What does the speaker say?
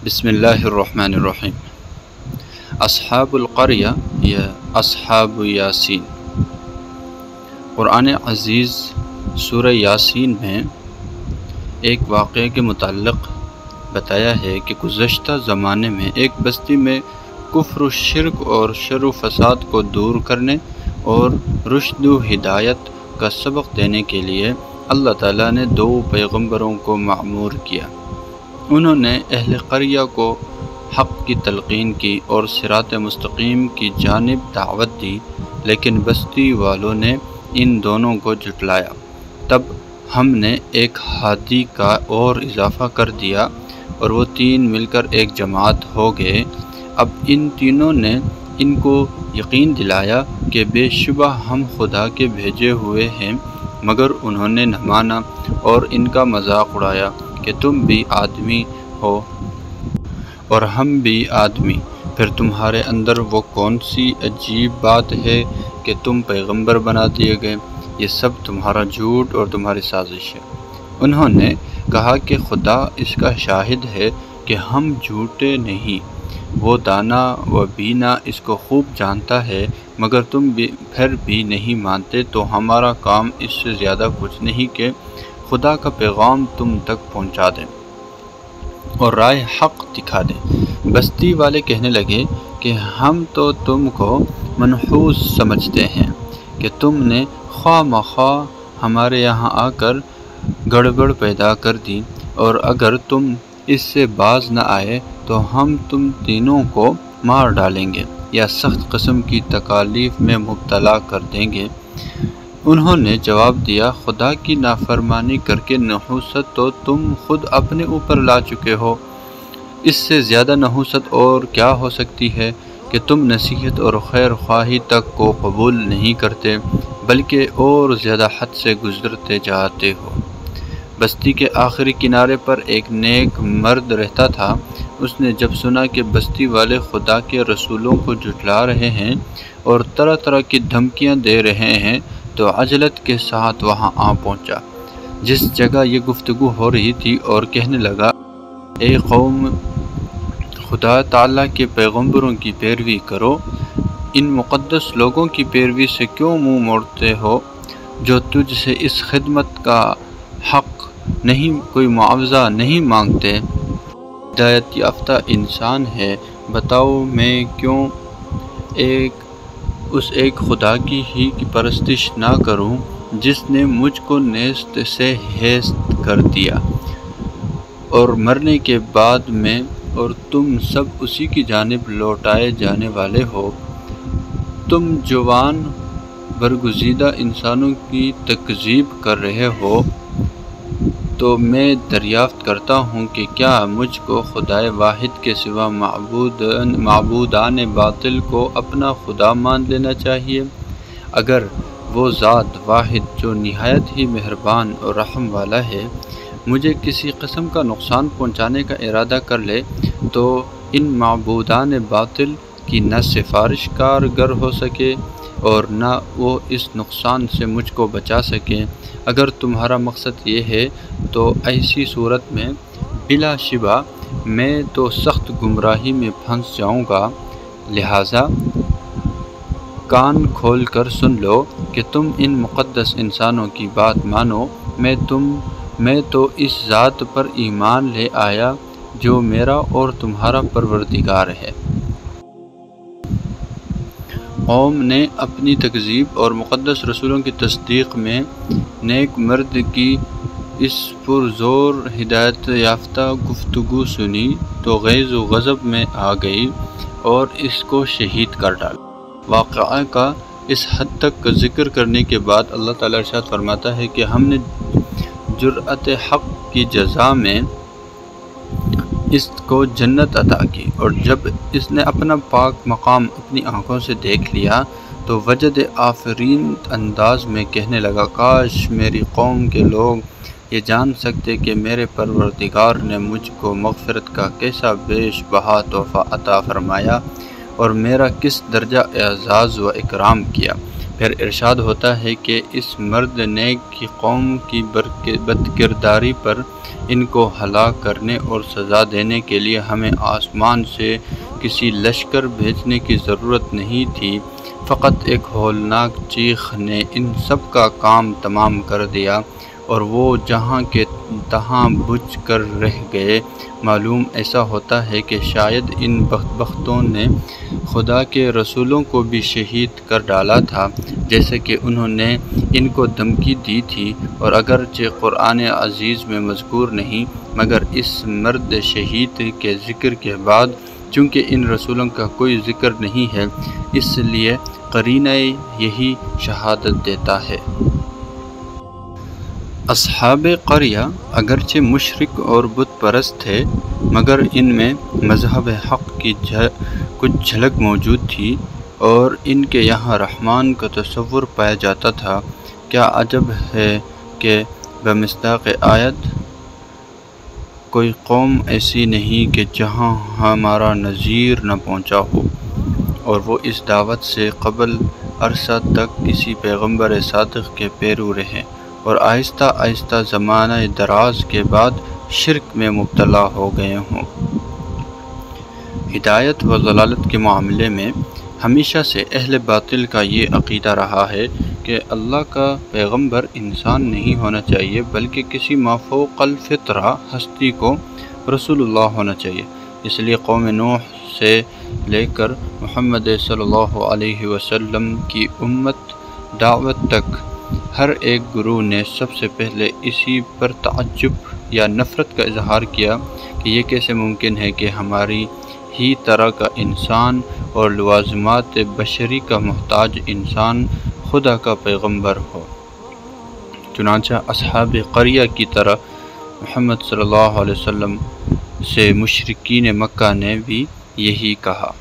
بسم اللہ الرحمن الرحیم۔ اصحاب القریہ یا اصحاب یاسین۔ قرآن عزیز سورہ یاسین میں ایک واقعے کے متعلق بتایا ہے کہ گزشتہ زمانے میں ایک بستی میں کفر و شرک اور شر و فساد کو دور کرنے اور رشد و ہدایت کا سبق دینے کے لیے اللہ تعالیٰ نے 2 پیغمبروں کو مأمور کیا۔ انہوں نے اہل قریہ کو حق کی تلقین کی اور صراط مستقیم کی جانب دعوت دی، لیکن بستی والوں نے ان دونوں کو جھٹلایا۔ تب ہم نے ایک ہادی کا اور اضافہ کر دیا اور وہ 3 مل کر ایک جماعت ہو گئے۔ اب ان تینوں نے ان کو یقین دلایا کہ بے شبہ ہم خدا کے بھیجے ہوئے ہیں، مگر انہوں نے نہ مانا اور ان کا مذاق اڑایا کہ تم بھی آدمی ہو اور ہم بھی آدمی، پھر تمہارے اندر وہ کون سی عجیب بات ہے کہ تم پیغمبر بنا دیے گئے؟ یہ سب تمہارا جھوٹ اور تمہاری سازش ہے۔ انہوں نے کہا کہ خدا اس کا شاہد ہے کہ ہم جھوٹے نہیں، وہ دانا و بینا اس کو خوب جانتا ہے، مگر تم پھر بھی نہیں مانتے، تو ہمارا کام اس سے زیادہ کچھ نہیں کہ خدا کا پیغام تم تک پہنچا دیں اور راہ حق دکھا دیں۔ بستی والے کہنے لگے کہ ہم تو تم کو منحوس سمجھتے ہیں کہ تم نے خواہ مخواہ ہمارے یہاں آ کر گڑبڑ پیدا کر دی، اور اگر تم اس سے باز نہ آئے تو ہم تم تینوں کو مار ڈالیں گے یا سخت قسم کی تکالیف میں مبتلا کر دیں گے۔ انہوں نے جواب دیا، خدا کی نافرمانی کر کے نحوست تو تم خود اپنے اوپر لا چکے ہو۔ اس سے زیادہ نحوست اور کیا ہو سکتی ہے کہ تم نصیحت اور خیر خواہی تک کو قبول نہیں کرتے، بلکہ اور زیادہ حد سے گزرتے جاتے ہو۔ بستی کے آخری کنارے پر ایک نیک مرد رہتا تھا۔ اس نے جب سنا کہ بستی والے خدا کے رسولوں کو جھٹلا رہے ہیں اور طرح طرح کی دھمکیاں دے رہے ہیں، تو عجلت کے ساتھ وہاں آ پہنچا جس جگہ یہ گفتگو ہو رہی تھی، اور کہنے لگا، اے قوم، خدا تعالیٰ کے پیغمبروں کی پیروی کرو۔ ان مقدس لوگوں کی پیروی سے کیوں منہ موڑتے ہو جو تجھ سے اس خدمت کا حق نہیں، کوئی معاوضہ نہیں مانگتے؟ ہدایت یافتہ انسان ہے، بتاؤ میں کیوں اس ایک خدا کی ہی کی پرستش نہ کروں جس نے مجھ کو نیست سے ہیست کر دیا، اور مرنے کے بعد میں اور تم سب اسی کی جانب لوٹائے جانے والے ہو۔ تم جوان برگزیدہ انسانوں کی تکذیب کر رہے ہو، تو میں دریافت کرتا ہوں کہ کیا مجھ کو خدائے واحد کے سوا معبودان باطل کو اپنا خدا مان لینا چاہیے؟ اگر وہ ذات واحد جو نہایت ہی مہربان اور رحم والا ہے مجھے کسی قسم کا نقصان پہنچانے کا ارادہ کر لے، تو ان معبودان باطل کی نہ سفارش کارگر ہو سکے اور نہ وہ اس نقصان سے مجھ کو بچا سکیں۔ اگر تمہارا مقصد یہ ہے تو ایسی صورت میں بلا شبہ میں تو سخت گمراہی میں پھنس جاؤں گا، لہٰذا کان کھول کر سن لو کہ تم ان مقدس انسانوں کی بات مانو۔ میں تو اس ذات پر ایمان لے آیا جو میرا اور تمہارا پروردگار ہے۔ قوم نے اپنی تکذیب اور مقدس رسولوں کی تصدیق میں نیک مرد کی اس پرزور ہدایت یافتہ گفتگو سنی تو غیظ و غضب میں آ گئی اور اس کو شہید کر ڈالا۔ واقعہ کا اس حد تک کا ذکر کرنے کے بعد اللہ تعالیٰ ارشاد فرماتا ہے کہ ہم نے جرأت حق کی جزا میں اس کو جنت عطا کی، اور جب اس نے اپنا پاک مقام اپنی آنکھوں سے دیکھ لیا تو وجد آفرین انداز میں کہنے لگا، کاش میری قوم کے لوگ یہ جان سکتے کہ میرے پروردگار نے مجھ کو مغفرت کا کیسا بیش بہا تحفہ عطا فرمایا اور میرا کس درجہ اعزاز و اکرام کیا۔ پھر ارشاد ہوتا ہے کہ اس مرد نیک کی قوم کی بدکرداری پر ان کو ہلاک کرنے اور سزا دینے کے لیے ہمیں آسمان سے کسی لشکر بھیجنے کی ضرورت نہیں تھی، فقط ایک ہولناک چیخ نے ان سب کا کام تمام کر دیا اور وہ جہاں کے تہاں بجھ کر رہ گئے۔ معلوم ایسا ہوتا ہے کہ شاید ان بدبختوں نے خدا کے رسولوں کو بھی شہید کر ڈالا تھا، جیسے کہ انہوں نے ان کو دھمکی دی تھی، اور اگرچہ قرآن عزیز میں مذکور نہیں، مگر اس مرد شہید کے ذکر کے بعد چونکہ ان رسولوں کا کوئی ذکر نہیں ہے، اس لیے قرینہ یہی شہادت دیتا ہے۔ اصحاب قریہ اگرچہ مشرک اور بت پرست تھے، مگر ان میں مذہب حق کی کچھ جھلک موجود تھی اور ان کے یہاں رحمان کا تصور پایا جاتا تھا۔ کیا عجب ہے کہ بمصداق آیت کوئی قوم ایسی نہیں کہ جہاں ہمارا نذیر نہ پہنچا ہو، اور وہ اس دعوت سے قبل عرصہ تک کسی پیغمبر صادق کے پیرو رہے اور آہستہ آہستہ زمانہ دراز کے بعد شرک میں مبتلا ہو گئے ہوں۔ ہدایت و ضلالت کے معاملے میں ہمیشہ سے اہل باطل کا یہ عقیدہ رہا ہے کہ اللہ کا پیغمبر انسان نہیں ہونا چاہیے، بلکہ کسی مافوق الفطرہ ہستی کو رسول اللہ ہونا چاہیے۔ اس لیے قوم نوح سے لے کر محمد صلی اللہ علیہ وسلم کی امت دعوت تک ہر ایک گروہ نے سب سے پہلے اسی پر تعجب یا نفرت کا اظہار کیا کہ یہ کیسے ممکن ہے کہ ہماری ہی طرح کا انسان اور لوازمات بشری کا محتاج انسان خدا کا پیغمبر ہو۔ چنانچہ اصحاب قریہ کی طرح محمد صلی اللہ علیہ وسلم سے مشرکین مکہ نے بھی یہی کہا۔